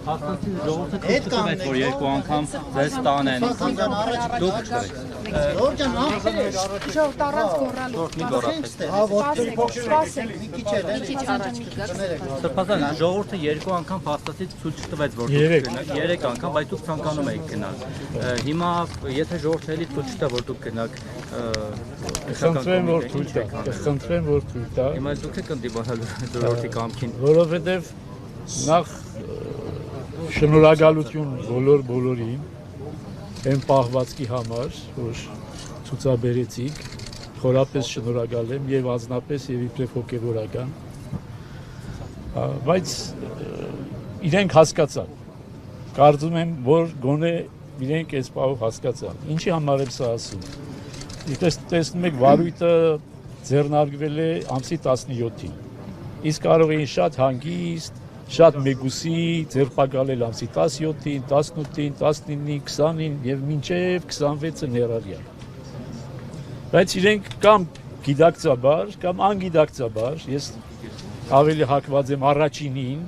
Հաստատի ժողովուրդը կոչվեց, որ երկու անգամ ձեզ տանեն։ Դուք չկրեք։ Ժողովրդան Ժողովուրդ առանց գոռալու։ Սրբազան ժողովուրդը երկու անգամ հաստատից ցույց տվեց, որ դուք գնաք, 3 անգամ, բայց դուք ցանկանում եք գնալ։ Հիմա եթե ժողովուրդը էլի ցույց տա, որ դուք գնաք, խնդրեմ որ ցույց տա։ Հիմա դուք եք ընդդիմանալու ժողովրդի կամքին։ Որովհետև նախ շնորհակալություն բոլորին այն պահվածքի համար, որ ցուցաբերեցիք, խորապես շնորհակալ եմ եւ անձնապես եւ իբրև հոգեվորական, բայց իրենք հասկացան, կարծում եմ, որ գոնե իրենք այս պահով հասկացան, ինչի համար եմ սա ասում, տեսնում եք վարույթը ձեռնարկվել է ամսի 17-ին, իսկ կարող էին շատ հանգիստ, շատ մեգուսի ձերբակալել ամսի 17-ին, 18-ին, 19-ին, 20-ին եւ մինչեւ 26-ը ներառյալ։ Բայց իրենք կամ գիտակցաբար, կամ անգիտակցաբար, ես ավելի հակված եմ առաջինին,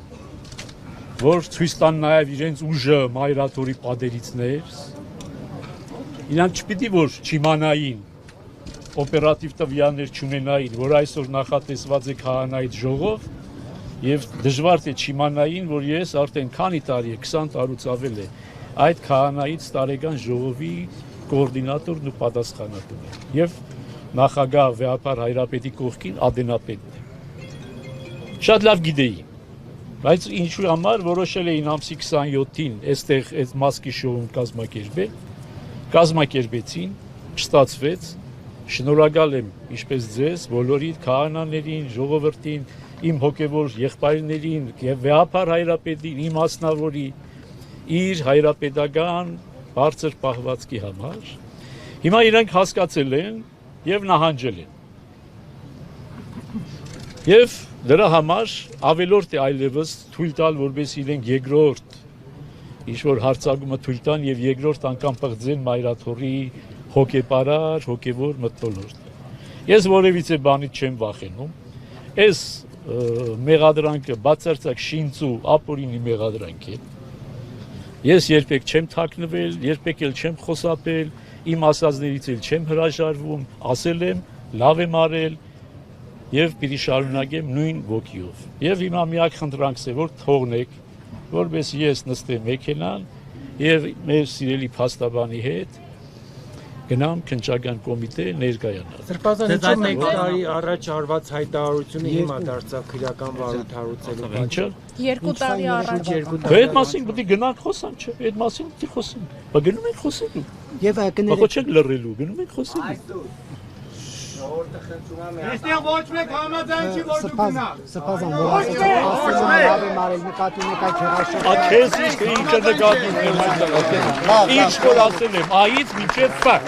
որ ցույց տան նաեւ իրենց ուժը մայրաթորի պատերիցներ, իրանք չպիտի որ չիմանային, օպերատիվ տվյալներ չունենային, որ այսօր նախատեսված է քահանայից ժողով, եւ դժվար թե չիմանային, որ ես արդեն քանի տարի է, 20 տարուց ավել է, այդ քահանայից տարեկան ժողովի կոորդինատորն ու պատասխանատուն եմ, եւ նախագահ վեհապար Հայրապետի կողքին ադենապետն եմ։ Շատ լավ գիտեի, բայց ինչու համար որոշել էին ամսի 27-ին այստեղ այս մասկի շոուն կազմակերպեցին, չստացվեց, շնորհակալ եմ ինչպես ձեզ, բոլորիդ քահանաներին, ժողովրդին, իմ հոգևոր եղբայրներին եւ վեհապար Հայրապետին, իմ մասնավորի իր հայրապետական բարձր պահվածքի համար։ Հիմա իրանք հասկացել են եւ նահանջել են։ Եվ դրա համար ավելորդ է այլևս թույլ տալ, որպես իրենք երկրորդ ինչ-որ հարցակումը թույլ տան եւ երկրորդ անգամ պղծեն մայրաթորի հոգեպարար, հոգևոր մթնոլորտ։ Ես որևիցե բանից չեմ վախենում։ Այս մեղադրանքը բացարձակ շինծու ապօրինի մեղադրանք է։ Ես երբեք չեմ թաքնվել, երբեք էլ չեմ խոսապել, իմ ասածներից էլ չեմ հրաժարվում, ասել եմ, լավ եմ արել եւ պիտի շարունակեմ նույն ոգիով։ Եվ հիմա միակ խնդրանքս է, որ թողնեք, որպես ես նստեմ մեքենան եւ մեր սիրելի փաստաբանի հետ գնամ քննչական կոմիտե ներկայանալ։ Սրբազան ինչու մեկ տարի առաջ արված հայտարարությունը հիմա դարձավ քրեական վարույթ հարուցելու։ Ինչը։ 2 տարի առաջ։ Այդ մասին պիտի գնանք խոսանք, չէ՞։ Այդ մասին պիտի խոսենք։ Բա գնում ենք խոսելու։ Եվ կներեք։ Բա չենք լռելու, գնում ենք խոսելու։ Այստեղ ոչ մեկ համաձայն չի որ դու գնաս։ Սրբազան որ ասել մարել նկատի մեկ այդ հրաշք։ Աքես ինչ նկատի ունեմ այդ։ Ինչ որ ասել եմ, այից մինչև ֆակտ։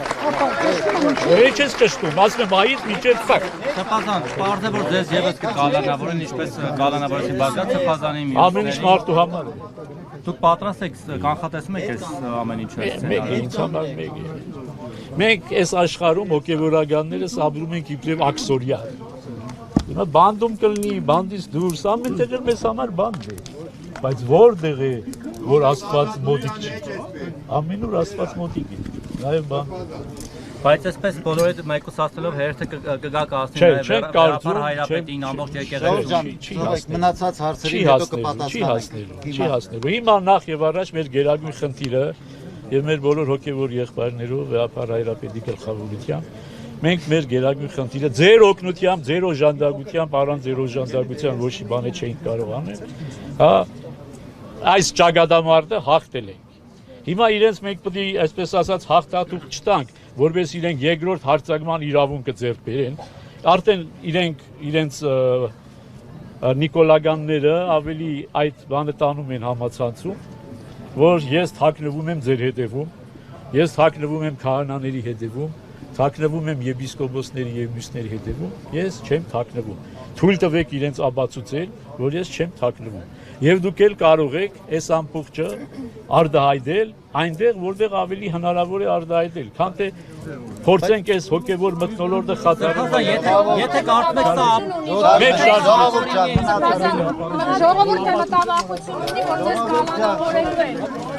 Ոչ ես կշտում, ասում եմ այից մինչև ֆակտ։ Սրբազան, պարզ է որ ձեզ եւս կկալանավորեն, ինչպես կալանավորեցին բազմաթիվ Սրբազանի մյուսներին։ Ամեն ինչ մարդու համար է։ Դուք պատրաստ եք կանխատեսում եք այս ամեն ինչը։ Մեկ է, ինձ համար մեկ է։ Մենք այս աշխարհում հոգևորականներս ապրում ենք իբրև աքսորիա։ Հիմա բանդում կլինի, բանդից դուրս, ամեն տեղ մեզ համար բանդ է։ Բայց որտեղ է, որ Աստված մոտիկ չի։ Ամենուր Աստված մոտիկ է։ Նաև բան։ Բայց այսպես բոլորը մեկուսացնելով հերթը կգա կասնի կարծում Հայրապետին ամբողջ եկեղեցին։ Մնացած հարցերին հետո կպատասխանենք։ Չի հասնելու։ Հիմա նախ եւ առաջ մեր գերագույն խնդիրը եւ մեր բոլոր հոգեվոր եղբայրներով վեհապար Հայրապետի գլխավորությամբ մենք մեր գերագույն խնդիրը ձեր օգնությամբ, ձեր օժանդակությամբ, առանց ձեր օժանդակության ոչ մի բան չէինք կարող անել, հա այս ճակատամարտը հաղթել ենք։ Հիմա իրենց մենք պետք է այսպես ասած հաղթատուկ չտանք, որպես իրենք երկրորդ հարձակման իրավունքը ձեռք բերեն։ Արդեն իրենց նիկոլագանները ավելի այդ բանը տանում են համացանցում, որ ես թաքնվում եմ ձեր հետևում, ես թաքնվում եմ քահանաների հետևում, թաքնվում եմ եպիսկոպոսների եւ մյուսների հետևում, ես չեմ թաքնվում։ Թույլ տվեք իրենց ապացուցել, որ ես չեմ թաքնվում։ Եվ դուք էլ կարող եք այս ամբողջը արտահայտել այնտեղ, որտեղ ավելի հնարավոր է արտահայտել, քան թե փորձենք այս հոգևոր մթնոլորտը խաթարել։ Եթե կարծում եք սա Մեկ շարժ Ժողովուրդը մտավախություն ունի, որ ձեզ կանոնավորելու են։